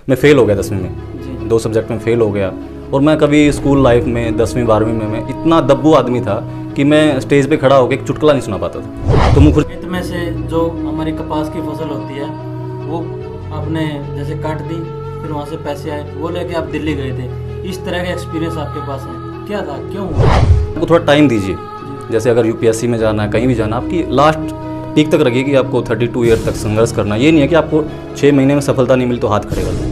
मैं फ़ेल हो गया 10वीं में, 2 सब्जेक्ट में फ़ेल हो गया। और मैं कभी स्कूल लाइफ में 10वीं 12वीं में मैं इतना दब्बू आदमी था कि मैं स्टेज पे खड़ा होकर एक चुटकुला नहीं सुना पाता था। तो मुखर्जी खेत में से जो हमारी कपास की फसल होती है वो आपने जैसे काट दी, फिर वहाँ से पैसे आए, वो लेके आप दिल्ली गए थे, इस तरह का एक्सपीरियंस आपके पास है, क्या था, क्यों? आपको थोड़ा टाइम दीजिए। जैसे अगर यूपीएससी में जाना है, कहीं भी जाना, आपकी लास्ट पीक तक रखिए कि आपको 32 ईयर तक संघर्ष करना। ये नहीं है कि आपको 6 महीने में सफलता नहीं मिली तो हाथ खड़े कर लो।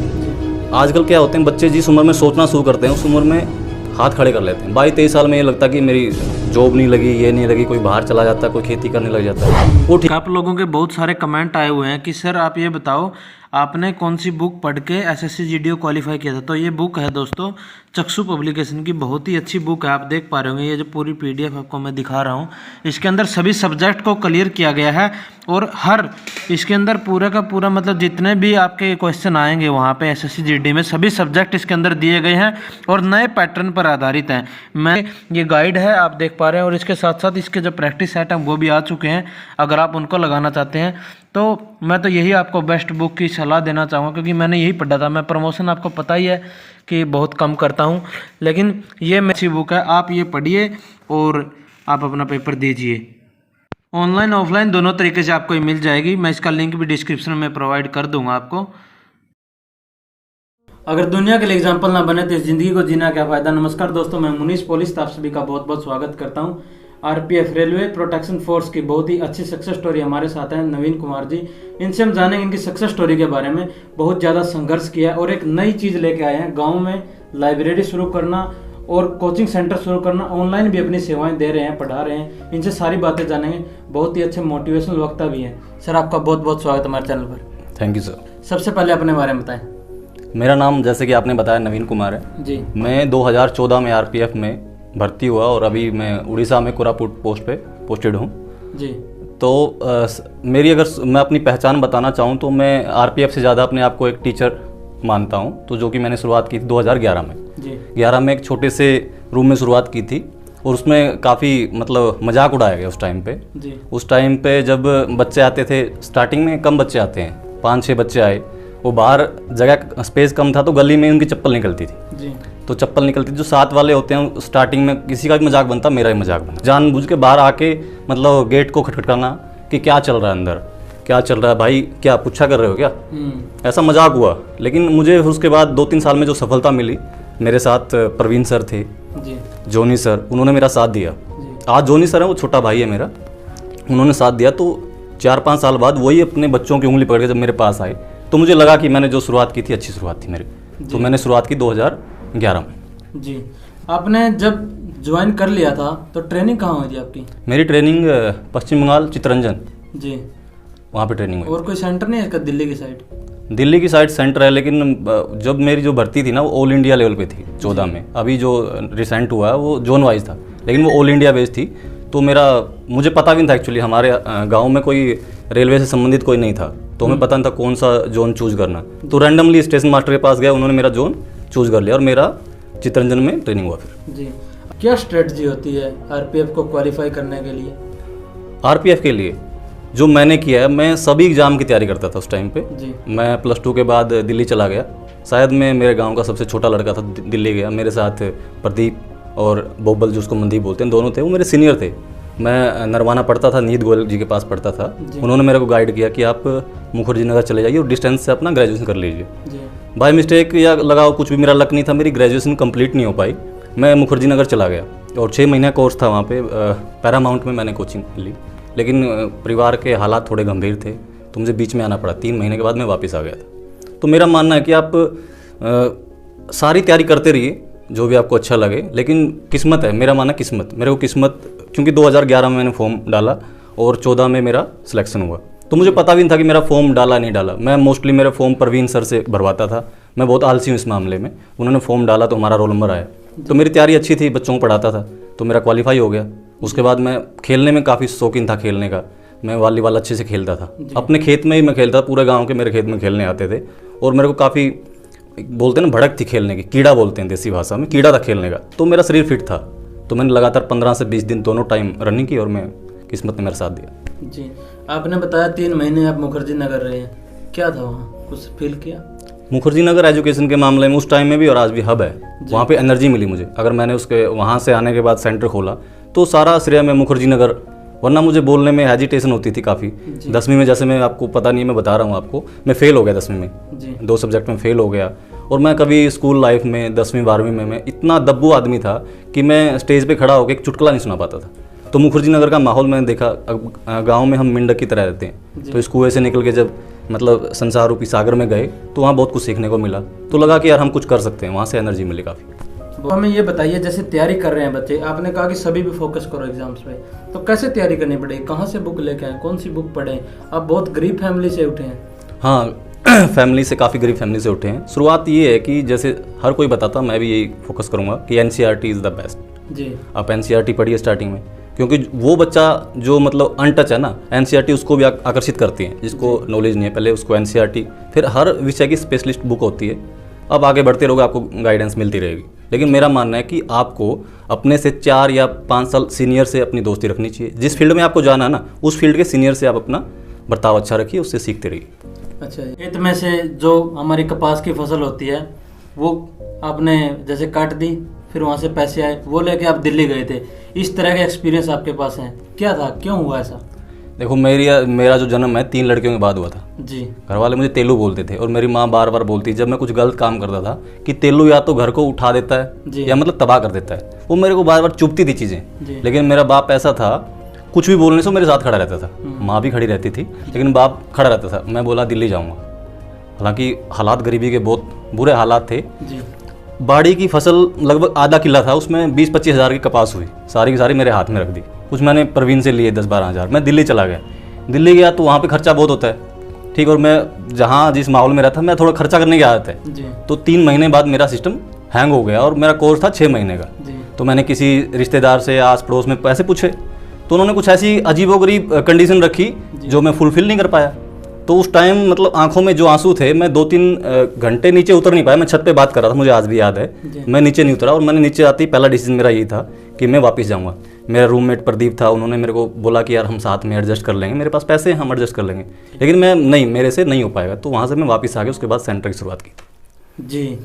आजकल क्या होते हैं, बच्चे जिस उम्र में सोचना शुरू करते हैं उस उम्र में हाथ खड़े कर लेते हैं। 22-23 साल में ये लगता है कि मेरी जॉब नहीं लगी, ये नहीं लगी, कोई बाहर चला जाता है, कोई खेती करने लग जाता है, वो ठीक। आप लोगों के बहुत सारे कमेंट आए हुए हैं कि सर आप ये बताओ आपने कौन सी बुक पढ़ के एसएससी जीडीओ क्वालिफाई किया था। तो ये बुक है दोस्तों चक्षु पब्लिकेशन की, बहुत ही अच्छी बुक है। आप देख पा रहे होंगे ये जो पूरी पीडीएफ आपको मैं दिखा रहा हूँ, इसके अंदर सभी सब्जेक्ट को क्लियर किया गया है और हर इसके अंदर पूरा का पूरा मतलब जितने भी आपके क्वेश्चन आएंगे वहाँ पे एसएससी जीडी में सभी सब्जेक्ट इसके अंदर दिए गए हैं और नए पैटर्न पर आधारित हैं। मैं ये गाइड है आप देख पा रहे हैं और इसके साथ साथ इसके जो प्रैक्टिस सेट हैं वो भी आ चुके हैं। अगर आप उनको लगाना चाहते हैं तो मैं तो यही आपको बेस्ट बुक की सलाह देना चाहूँगा, क्योंकि मैंने यही पढ़ा था। मैं प्रमोशन आपको पता ही है कि बहुत कम करता हूँ, लेकिन ये अच्छी बुक है, आप ये पढ़िए और आप अपना पेपर दीजिए। ऑनलाइन ऑफलाइन दोनों तरीके से आपको मिल जाएगी, मैं इसका लिंक भी डिस्क्रिप्शन में प्रोवाइड कर दूंगा आपको। अगर दुनिया के लिए एग्जाम्पल ना बने तो इस जिंदगी को जीना क्या फ़ायदा। नमस्कार दोस्तों, मैं मुनीष पोलिस आप सभी का बहुत बहुत स्वागत करता हूँ। आरपीएफ रेलवे प्रोटेक्शन फोर्स की बहुत ही अच्छी सक्सेस स्टोरी हमारे साथ है नवीन कुमार जी। इनसे हम जानेंगे इनकी सक्सेस स्टोरी के बारे में। बहुत ज़्यादा संघर्ष किया और एक नई चीज़ लेके आए हैं, गाँव में लाइब्रेरी शुरू करना और कोचिंग सेंटर शुरू करना, ऑनलाइन भी अपनी सेवाएं दे रहे हैं, पढ़ा रहे हैं। इनसे सारी बातें जानेंगे, बहुत ही अच्छे मोटिवेशनल वक्ता भी हैं। सर आपका बहुत बहुत स्वागत हमारे चैनल पर। Thank you sir. सबसे पहले अपने बारे में बताएं। मेरा नाम जैसे कि आपने बताया नवीन कुमार है जी। मैं 2014 में आरपीएफ में भर्ती हुआ और अभी मैं उड़ीसा में कोरापुट पोस्ट पे पोस्टेड हूँ जी। तो मेरी अगर मैं अपनी पहचान बताना चाहूँ तो मैं आरपीएफ से ज़्यादा अपने आप को एक टीचर मानता हूँ। तो जो कि मैंने शुरुआत की थी 2011 में जी। 11 में एक छोटे से रूम में शुरुआत की थी और उसमें काफ़ी मतलब मजाक उड़ाया गया उस टाइम पे जी। उस टाइम पे जब बच्चे आते थे, स्टार्टिंग में कम बच्चे आते हैं, 5-6 बच्चे आए, वो बाहर जगह स्पेस कम था तो गली में उनकी चप्पल निकलती थी जी। तो चप्पल निकलती, जो साथ वाले होते हैं स्टार्टिंग में किसी का भी मजाक बनता, मेरा ही मजाक बना। जानबूझ के बाहर आके मतलब गेट को खटखटाना कि क्या चल रहा है अंदर, क्या चल रहा है भाई, क्या पूछा कर रहे हो क्या, ऐसा मजाक हुआ। लेकिन मुझे उसके बाद 2-3 साल में जो सफलता मिली, मेरे साथ प्रवीण सर थे जी। जोनी सर, उन्होंने मेरा साथ दिया। आज जोनी सर है, वो छोटा भाई है मेरा, उन्होंने साथ दिया। तो 4-5 साल बाद वही अपने बच्चों की उंगली पकड़ के जब मेरे पास आए तो मुझे लगा कि मैंने जो शुरुआत की थी अच्छी शुरुआत थी मेरी। तो मैंने शुरुआत की 2011 में। जी। आपने जब ज्वाइन कर लिया था तो ट्रेनिंग कहाँ हुई थी आपकी? मेरी ट्रेनिंग पश्चिम बंगाल चितरंजन, जी, वहाँ पे ट्रेनिंग हुई। और कोई सेंटर नहीं है इसका दिल्ली की साइड? दिल्ली की साइड सेंटर है, लेकिन जब मेरी जो भर्ती थी ना वो ऑल इंडिया लेवल पे थी 14 में। अभी जो रिसेंट हुआ है वो जोन वाइज था, लेकिन वो ऑल इंडिया बेस्ड थी। तो मुझे पता भी नहीं था एक्चुअली, हमारे गांव में कोई रेलवे से संबंधित कोई नहीं था, तो हमें पता नहीं था कौन सा जोन चूज करना। तो रैंडमली स्टेशन मास्टर के पास गया, उन्होंने मेरा जोन चूज कर लिया और मेरा चितरंजन में ट्रेनिंग हुआ फिर। जी। क्या स्ट्रेटजी होती है आरपीएफ को क्वालिफाई करने के लिए? आरपीएफ के लिए जो मैंने किया है, मैं सभी एग्ज़ाम की तैयारी करता था उस टाइम पे जी। मैं +2 के बाद दिल्ली चला गया। शायद मैं मेरे गांव का सबसे छोटा लड़का था, दिल्ली गया। मेरे साथ प्रदीप और बोबल, जिसको मनदीप बोलते हैं, दोनों थे, वो मेरे सीनियर थे। मैं नरवाना पढ़ता था, नीत गोयल जी के पास पढ़ता था। उन्होंने मेरे को गाइड किया कि आप मुखर्जी नगर चले जाइए और डिस्टेंस से अपना ग्रेजुएशन कर लीजिए। बाय मिस्टेक या लगाओ कुछ भी, मेरा लक नहीं था, मेरी ग्रेजुएशन कंप्लीट नहीं हो पाई। मैं मुखर्जी नगर चला गया और 6 महीने कोर्स था वहाँ पे, पैरामाउंट में मैंने कोचिंग ली। लेकिन परिवार के हालात थोड़े गंभीर थे तो मुझे बीच में आना पड़ा। 3 महीने के बाद मैं वापस आ गया था। तो मेरा मानना है कि आप सारी तैयारी करते रहिए जो भी आपको अच्छा लगे, लेकिन किस्मत है, मेरा मानना किस्मत। मेरे को किस्मत, क्योंकि 2011 में मैंने फॉर्म डाला और 14 में मेरा सिलेक्शन हुआ। तो मुझे पता भी नहीं था कि मेरा फॉर्म डाला नहीं डाला। मैं मोस्टली मेरा फॉर्म प्रवीण सर से भरवाता था। मैं बहुत आलसी हूँ इस मामले में। उन्होंने फॉर्म डाला तो हमारा रोल नंबर आया। तो मेरी तैयारी अच्छी थी, बच्चों को पढ़ाता था, तो मेरा क्वालिफाई हो गया। उसके बाद मैं खेलने में काफ़ी शौकीन था खेलने का। मैं वॉलीबॉल अच्छे से खेलता था, अपने खेत में ही मैं खेलता था। पूरे गाँव के मेरे खेत में खेलने आते थे और मेरे को काफ़ी, बोलते हैं ना, भड़क थी खेलने की, कीड़ा बोलते हैं देसी भाषा में, कीड़ा था खेलने का। तो मेरा शरीर फिट था, तो मैंने लगातार 15 से 20 दिन दोनों टाइम रनिंग की और मैं किस्मत ने मेरा साथ दिया। जी। आपने बताया 3 महीने आप मुखर्जी नगर रहे हैं, क्या था वहाँ, कुछ फील किया? मुखर्जी नगर एजुकेशन के मामले में उस टाइम में भी और आज भी हब है, वहाँ पे एनर्जी मिली मुझे। अगर मैंने उसके वहाँ से आने के बाद सेंटर खोला तो सारा श्रेय मैं मुखर्जी नगर, वरना मुझे बोलने में हेजिटेशन होती थी काफ़ी। 10वीं में जैसे मैं आपको पता नहीं, मैं बता रहा हूँ आपको, मैं फेल हो गया 10वीं में, 2 सब्जेक्ट में फेल हो गया। और मैं कभी स्कूल लाइफ में 10वीं 12वीं में मैं इतना दब्बू आदमी था कि मैं स्टेज पे खड़ा होकर एक चुटकुला नहीं सुना पाता था। तो मुखर्जी नगर का माहौल मैंने देखा, गांव में हम मेंढक की तरह रहते हैं, तो इस कुएं से निकल के जब मतलब संसार रूपी सागर में गए तो वहाँ बहुत कुछ सीखने को मिला। तो लगा कि यार हम कुछ कर सकते हैं, वहाँ से एनर्जी मिली काफ़ी। हमें ये बताइए, जैसे तैयारी कर रहे हैं बच्चे, आपने कहा कि सभी भी फोकस करो एग्जाम्स पे, तो कैसे तैयारी करनी पड़ेगी, कहाँ से बुक लेके आए, कौन सी बुक पढ़ें? आप बहुत गरीब फैमिली से उठे हैं। हाँ फैमिली से, काफ़ी गरीब फैमिली से उठे हैं। शुरुआत ये है कि जैसे हर कोई बताता, मैं भी यही फोकस करूँगा कि NCERT इज़ द बेस्ट। जी, आप NCERT पढ़िए स्टार्टिंग में, क्योंकि वो बच्चा जो मतलब अनटच है ना, NCERT उसको भी आकर्षित करती है, जिसको नॉलेज नहीं है पहले उसको NCERT, फिर हर विषय की स्पेशलिस्ट बुक होती है। अब आगे बढ़ते रहोगे, आपको गाइडेंस मिलती रहेगी। लेकिन मेरा मानना है कि आपको अपने से 4 या 5 साल सीनियर से अपनी दोस्ती रखनी चाहिए। जिस फील्ड में आपको जाना है ना, उस फील्ड के सीनियर से आप अपना बर्ताव अच्छा रखिए, उससे सीखते रहिए। अच्छा, खेत में से जो हमारी कपास की फसल होती है वो आपने जैसे काट दी, फिर वहाँ से पैसे आए, वो लेके आप दिल्ली गए थे, इस तरह के एक्सपीरियंस आपके पास है? क्या था, क्यों हुआ ऐसा? देखो मेरा जो जन्म है 3 लड़कियों के बाद हुआ था जी। घर वाले मुझे तेलू बोलते थे और मेरी माँ बार बार बोलती जब मैं कुछ गलत काम करता था कि तेलू या तो घर को उठा देता है या मतलब तबाह कर देता है। वो मेरे को बार बार चुभती थी चीज़ें, लेकिन मेरा बाप ऐसा था, कुछ भी बोलने से मेरे साथ खड़ा रहता था। माँ भी खड़ी रहती थी लेकिन बाप खड़ा रहता था। मैं बोला दिल्ली जाऊँगा, हालांकि हालात गरीबी के बहुत बुरे हालात थे। बाड़ी की फसल लगभग आधा किला था, उसमें 20-25 हज़ार की कपास हुई, सारी की सारी मेरे हाथ में रख दी। कुछ मैंने प्रवीण से लिए 10-12 हज़ार। मैं दिल्ली चला गया। दिल्ली गया तो वहाँ पे खर्चा बहुत होता है, ठीक। और मैं जहाँ जिस माहौल में रहता मैं थोड़ा खर्चा करने की आदत है। तो 3 महीने बाद मेरा सिस्टम हैंग हो गया और मेरा कोर्स था 6 महीने का। तो मैंने किसी रिश्तेदार से आस पड़ोस में पैसे पूछे तो उन्होंने कुछ ऐसी अजीबोगरीब कंडीशन रखी जो मैं फुलफिल नहीं कर पाया। तो उस टाइम मतलब आंखों में जो आंसू थे, मैं 2-3 घंटे नीचे उतर नहीं पाया। मैं छत पे बात कर रहा था, मुझे आज भी याद है। मैं नीचे नहीं उतरा और मैंने नीचे आते ही पहला डिसीजन मेरा यही था कि मैं वापस जाऊंगा। मेरा रूममेट प्रदीप था, उन्होंने मेरे को बोला कि यार हम साथ में एडजस्ट कर लेंगे, मेरे पास पैसे हैं, हम एडजस्ट कर लेंगे। लेकिन मैं नहीं, मेरे से नहीं हो पाएगा। तो वहाँ से मैं वापस आ गया, उसके बाद सेंटर की शुरुआत की जी।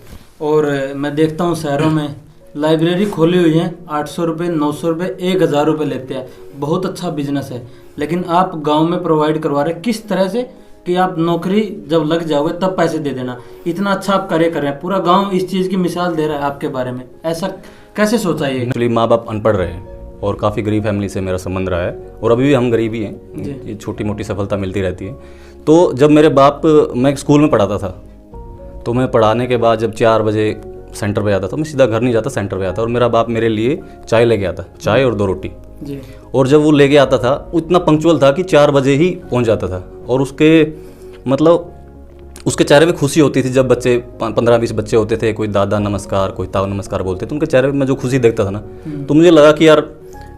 और मैं देखता हूँ शहरों में लाइब्रेरी खोली हुई है, 800 रुपये, 900 रुपये, 1000 रुपये लेते हैं। बहुत अच्छा बिजनेस है, लेकिन आप गाँव में प्रोवाइड करवा रहे, किस तरह से कि आप नौकरी जब लग जाओगे तब पैसे दे देना। इतना अच्छा आप कार्य कर रहे हैं, पूरा गांव इस चीज़ की मिसाल दे रहा है आपके बारे में। ऐसा कैसे सोचा ये? एक्चुअली माँ बाप अनपढ़ रहे हैं और काफ़ी गरीब फैमिली से मेरा संबंध रहा है और अभी भी हम गरीब ही हैं। ये छोटी मोटी सफलता मिलती रहती है। तो जब मेरे बाप, मैं स्कूल में पढ़ाता था, तो मैं पढ़ाने के बाद जब 4 बजे सेंटर पे आता था, मैं सीधा घर नहीं जाता, सेंटर पे आता और मेरा बाप मेरे लिए चाय लेके आता, चाय और 2 रोटी जी। और जब वो लेके आता था वो इतना पंक्चुअल था कि 4 बजे ही पहुंच जाता था। और उसके मतलब उसके चेहरे पे खुशी होती थी जब बच्चे 15-20 बच्चे होते थे, कोई दादा नमस्कार, कोई ताऊ नमस्कार बोलते, तो उनके चेहरे पे मैं जो खुशी देखता था ना, तो मुझे लगा कि यार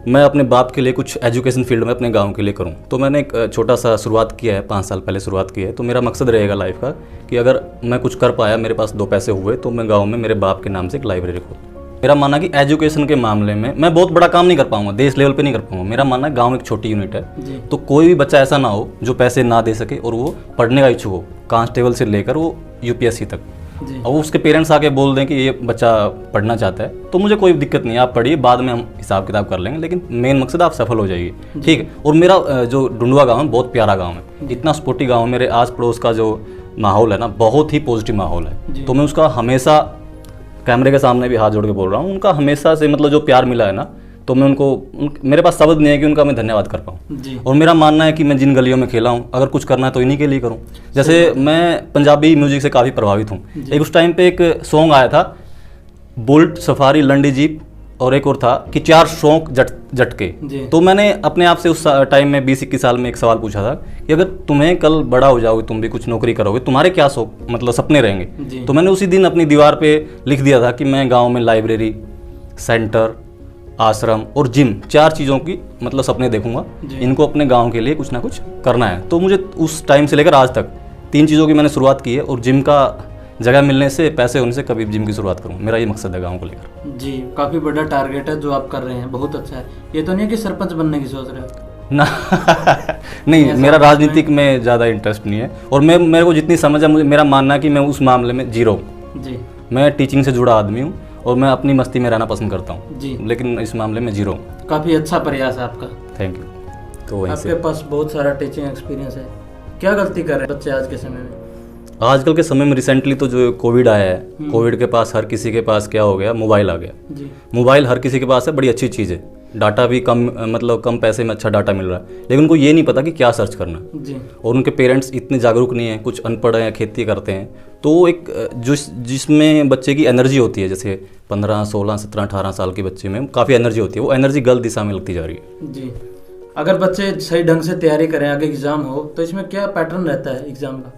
मैं अपने बाप के लिए कुछ एजुकेशन फील्ड में अपने गांव के लिए करूं। तो मैंने एक छोटा सा शुरुआत किया है, 5 साल पहले शुरुआत की है। तो मेरा मकसद रहेगा लाइफ का कि अगर मैं कुछ कर पाया, मेरे पास 2 पैसे हुए, तो मैं गाँव में मेरे बाप के नाम से एक लाइब्रेरी खोलूँ। मेरा मानना कि एजुकेशन के मामले में मैं बहुत बड़ा काम नहीं कर पाऊंगा, देश लेवल पे नहीं कर पाऊंगा। मेरा मानना है गांव एक छोटी यूनिट है, तो कोई भी बच्चा ऐसा ना हो जो पैसे ना दे सके और वो पढ़ने का इच्छुक हो, कांस्टेबल से लेकर वो UPSC तक। और वो उसके पेरेंट्स आके बोल दें कि ये बच्चा पढ़ना चाहता है, तो मुझे कोई दिक्कत नहीं है, आप पढ़िए, बाद में हम हिसाब किताब कर लेंगे, लेकिन मेन मकसद आप सफल हो जाइए, ठीक है। और मेरा जो डुंडुआ गाँव है बहुत प्यारा गाँव है, इतना स्पोर्टी गाँव है। मेरे आस पड़ोस का जो माहौल है ना, बहुत ही पॉजिटिव माहौल है। तो मैं उसका हमेशा कैमरे के सामने भी हाथ जोड़ के बोल रहा हूँ, उनका हमेशा से मतलब जो प्यार मिला है ना, तो मैं मेरे पास शब्द नहीं है कि उनका मैं धन्यवाद कर पाऊँ। और मेरा मानना है कि मैं जिन गलियों में खेला हूँ, अगर कुछ करना है तो इन्हीं के लिए करूँ। जैसे मैं पंजाबी म्यूजिक से काफ़ी प्रभावित हूँ। एक उस टाइम पे एक सॉन्ग आया था, बुलेट, सफारी, लंडी जीप और एक और था कि 4 शौक झटके। तो मैंने अपने आप से उस टाइम में 20-21 साल में एक सवाल पूछा था कि अगर तुम्हें कल बड़ा हो जाओगे, तुम भी कुछ नौकरी करोगे, तुम्हारे क्या शौक मतलब सपने रहेंगे। तो मैंने उसी दिन अपनी दीवार पे लिख दिया था कि मैं गांव में लाइब्रेरी, सेंटर, आश्रम और जिम, 4 चीज़ों की मतलब सपने देखूंगा। इनको अपने गाँव के लिए कुछ ना कुछ करना है। तो मुझे उस टाइम से लेकर आज तक 3 चीज़ों की मैंने शुरुआत की है और जिम का जगह मिलने से, पैसे होने से कभी जिम की शुरुआत करूँ, मेरा ये मकसद है गांव को लेकर। जी, काफ़ी बड़ा टारगेट है जो आप कर रहे हैं, बहुत अच्छा है। ये तो नहीं है कि सरपंच बनने की सोच रहे हो? ना नहीं, मेरा राजनीतिक में ज़्यादा इंटरेस्ट नहीं है, और मेरे को जितनी समझ है, मुझे मेरा मानना है कि मैं उस मामले में जीरो हूँ जी। मैं टीचिंग से जुड़ा आदमी हूँ और मैं अपनी मस्ती में रहना पसंद करता हूँ जी। लेकिन इस मामले में जीरो हूँ। काफ़ी अच्छा प्रयास है आपका। Thank you. तो वहीं से आपके पास बहुत सारा टीचिंग एक्सपीरियंस है, क्या गलती कर रहे हैं बच्चे आज के समय में? आजकल के समय में रिसेंटली तो जो कोविड आया है, कोविड के पास हर किसी के पास क्या हो गया, मोबाइल आ गया। जी। मोबाइल हर किसी के पास है, बड़ी अच्छी चीज़ है, डाटा भी कम मतलब कम पैसे में अच्छा डाटा मिल रहा है, लेकिन उनको ये नहीं पता कि क्या सर्च करना है। जी। और उनके पेरेंट्स इतने जागरूक नहीं हैं, कुछ अनपढ़ हैं, खेती करते हैं, तो एक जिसमें बच्चे की एनर्जी होती है, जैसे 15, 16, 17, 18 साल के बच्चे में काफ़ी एनर्जी होती है, वो एनर्जी गलत दिशा में लगती जा रही है। जी। अगर बच्चे सही ढंग से तैयारी करें, आगे एग्ज़ाम हो, तो इसमें क्या पैटर्न रहता है एग्ज़ाम का?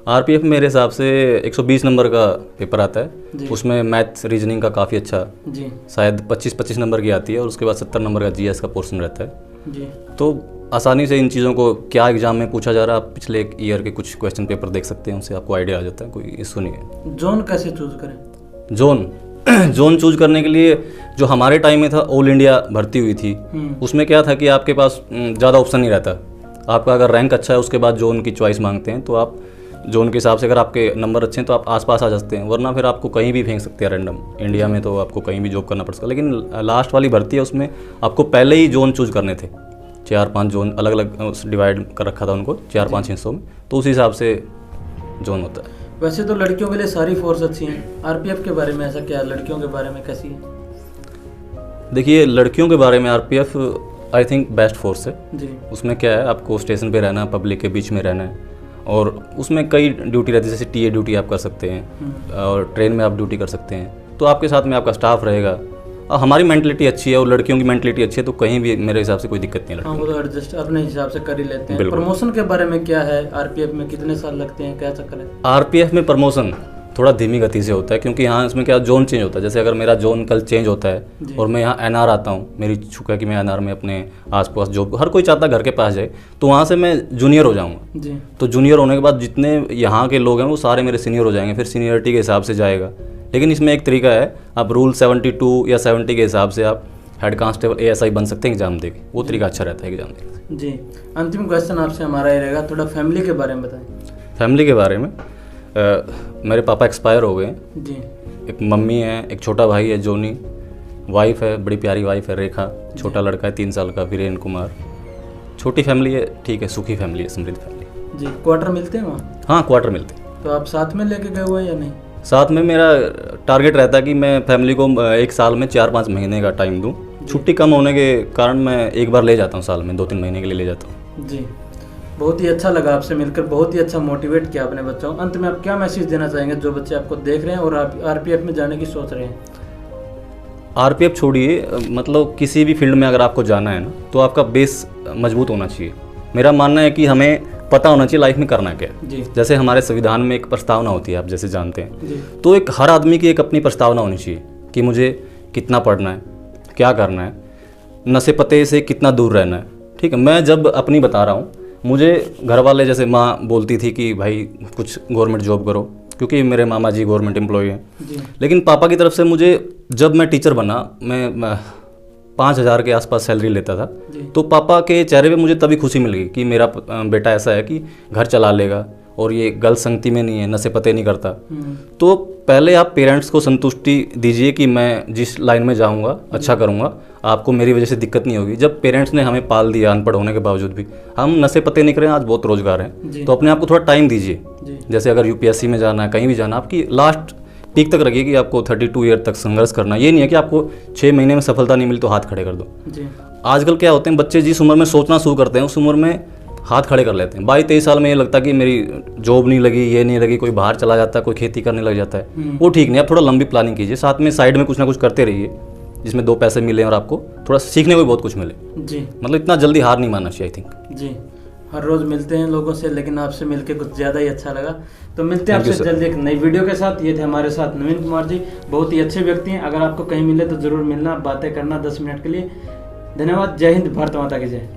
आरपीएफ मेरे हिसाब से 120 नंबर का पेपर आता है, जी। उसमें मैथ्स रीजनिंग का काफ़ी अच्छा, जी। शायद 25 नंबर की आती है, और उसके बाद 70 नंबर का जीएस का पोर्शन रहता है। जी। तो आसानी से इन चीज़ों को क्या एग्जाम में पूछा जा रहा है, आप पिछले एक ईयर के कुछ क्वेश्चन पेपर देख सकते हैं, उनसे आपको आइडिया आ जाता है, कोई इशू नहीं है। जोन कैसे चूज करें? जोन चूज करने के लिए जो हमारे टाइम में था, ऑल इंडिया भर्ती हुई थी, उसमें क्या था कि आपके पास ज़्यादा ऑप्शन नहीं रहता। आपका अगर रैंक अच्छा है, उसके बाद जोन की चॉइस मांगते हैं, तो आप जोन के हिसाब से अगर आपके नंबर अच्छे हैं तो आप आसपास आ जाते हैं, वरना फिर आपको कहीं भी फेंक सकते हैं रैंडम। इंडिया में तो आपको कहीं भी जॉब करना पड़ सकता है, लेकिन लास्ट वाली भर्ती है उसमें आपको पहले ही जोन चूज करने थे। 4-5 जोन अलग अलग डिवाइड कर रखा था उनको 4-5 हिस्सों में, तो उस हिसाब से जोन होता है। वैसे तो लड़कियों के लिए सारी फोर्स अच्छी हैं, आरपीएफ के बारे में ऐसा क्या, लड़कियों के बारे में कैसी है? देखिए, लड़कियों के बारे में RPF I think best force है जी। उसमें क्या है, आपको स्टेशन पे रहना है, पब्लिक के बीच में रहना है, और उसमें कई ड्यूटी रहती है, जैसे टीए ड्यूटी आप कर सकते हैं, और ट्रेन में आप ड्यूटी कर सकते हैं, तो आपके साथ में आपका स्टाफ रहेगा। और हमारी मेंटलिटी अच्छी है और लड़कियों की मेंटलिटी अच्छी है, तो कहीं भी मेरे हिसाब से कोई दिक्कत नहीं है। हाँ, वो तो एडजस्ट अपने हिसाब से कर ही लेते हैं। प्रमोशन के बारे में क्या है, आरपीएफ में कितने साल लगते हैं, क्या चक्कर है? आरपीएफ में प्रमोशन थोड़ा धीमी गति से होता है, क्योंकि यहाँ इसमें क्या जोन चेंज होता है। जैसे अगर मेरा जोन कल चेंज होता है और मैं यहाँ एनआर आता हूँ, मेरी छुका है कि मैं एनआर में अपने आसपास जॉब, हर कोई चाहता है घर के पास जाए, तो वहाँ से मैं जूनियर हो जाऊँगा जी। तो जूनियर होने के बाद जितने यहाँ के लोग हैं वो सारे मेरे सीनियर हो जाएंगे, फिर सीनियरिटी के हिसाब से जाएगा। लेकिन इसमें एक तरीका है, आप रूल 72 या 70 के हिसाब से आप हेड कांस्टेबल एएसआई बन सकते हैं एग्जाम देके, वो तरीका अच्छा रहता है एग्जाम देने। जी। अंतिम क्वेश्चन आपसे हमारा ये रहेगा, थोड़ा फैमिली के बारे में बताएं। फैमिली के बारे में मेरे पापा एक्सपायर हो गए हैं जी। एक मम्मी है, एक छोटा भाई है जोनी, वाइफ है, बड़ी प्यारी वाइफ है रेखा, छोटा लड़का है 3 साल का वीरेंद्र कुमार। छोटी फैमिली है, ठीक है, सुखी फैमिली है, समृद्ध फैमिली। जी। क्वार्टर मिलते हैं वहाँ? हाँ, क्वार्टर मिलते हैं। तो आप साथ में लेके गए हुए या नहीं? साथ में मेरा टारगेट रहता है कि मैं फैमिली को एक साल में 4-5 महीने का टाइम दूँ। छुट्टी कम होने के कारण मैं एक बार ले जाता हूँ, साल में 2-3 महीने के लिए ले जाता हूँ। जी। बहुत ही अच्छा लगा आपसे मिलकर, बहुत ही अच्छा मोटिवेट किया अपने बच्चों को। अंत में आप क्या मैसेज देना चाहेंगे जो बच्चे आपको देख रहे हैं और आप आरपीएफ में जाने की सोच रहे हैं? आरपीएफ छोड़िए, मतलब किसी भी फील्ड में अगर आपको जाना है ना, तो आपका बेस मजबूत होना चाहिए। मेरा मानना है कि हमें पता होना चाहिए लाइफ में करना क्या है। जी। जैसे हमारे संविधान में एक प्रस्तावना होती है, आप जैसे जानते हैं, जी। तो एक हर आदमी की एक अपनी प्रस्तावना होनी चाहिए कि मुझे कितना पढ़ना है, क्या करना है, नशे पते से कितना दूर रहना है। ठीक है, मैं जब अपनी बता रहा हूँ, मुझे घर वाले, जैसे माँ बोलती थी कि भाई कुछ गवर्नमेंट जॉब करो, क्योंकि मेरे मामा जी गवर्नमेंट एम्प्लॉय हैं। लेकिन पापा की तरफ से मुझे, जब मैं टीचर बना, मैं 5,000 के आसपास सैलरी लेता था, तो पापा के चेहरे पे मुझे तभी खुशी मिल गई कि मेरा बेटा ऐसा है कि घर चला लेगा और ये गलत संगति में नहीं है, नशे पते नहीं करता। तो पहले आप पेरेंट्स को संतुष्टि दीजिए कि मैं जिस लाइन में जाऊंगा अच्छा करूंगा, आपको मेरी वजह से दिक्कत नहीं होगी। जब पेरेंट्स ने हमें पाल दिया अनपढ़ होने के बावजूद भी, हम नशे पते नहीं करें, आज बहुत रोजगार है, तो अपने आप को थोड़ा टाइम दीजिए। जैसे अगर यूपीएससी में जाना है, कहीं भी जाना, आपकी लास्ट पीक तक रखिए कि आपको 32 ईयर तक संघर्ष करना है। ये नहीं है कि आपको 6 महीने में सफलता नहीं मिली तो हाथ खड़े कर दो। आजकल क्या होते हैं, बच्चे जिस उम्र में सोचना शुरू करते हैं उस उम्र में हाथ खड़े कर लेते हैं। 22-23 साल में ये लगता है कि मेरी जॉब नहीं लगी, ये नहीं लगी, कोई बाहर चला जाता है, कोई खेती करने लग जाता है, वो ठीक नहीं। आप थोड़ा लंबी प्लानिंग कीजिए, साथ में साइड में कुछ ना कुछ करते रहिए जिसमें 2 पैसे मिले और आपको थोड़ा सीखने को भी बहुत कुछ मिले। जी। मतलब इतना जल्दी हार नहीं मानना चाहिए, आई थिंक। जी। हर रोज़ मिलते हैं लोगों से, लेकिन आपसे मिलके कुछ ज़्यादा ही अच्छा लगा। तो मिलते हैं आपसे जल्दी एक नई वीडियो के साथ। ये थे हमारे साथ नवीन कुमार जी, बहुत ही अच्छे व्यक्ति हैं। अगर आपको कहीं मिले तो ज़रूर मिलना, बातें करना 10 मिनट के लिए। धन्यवाद। जय हिंद, भारत माता की जय।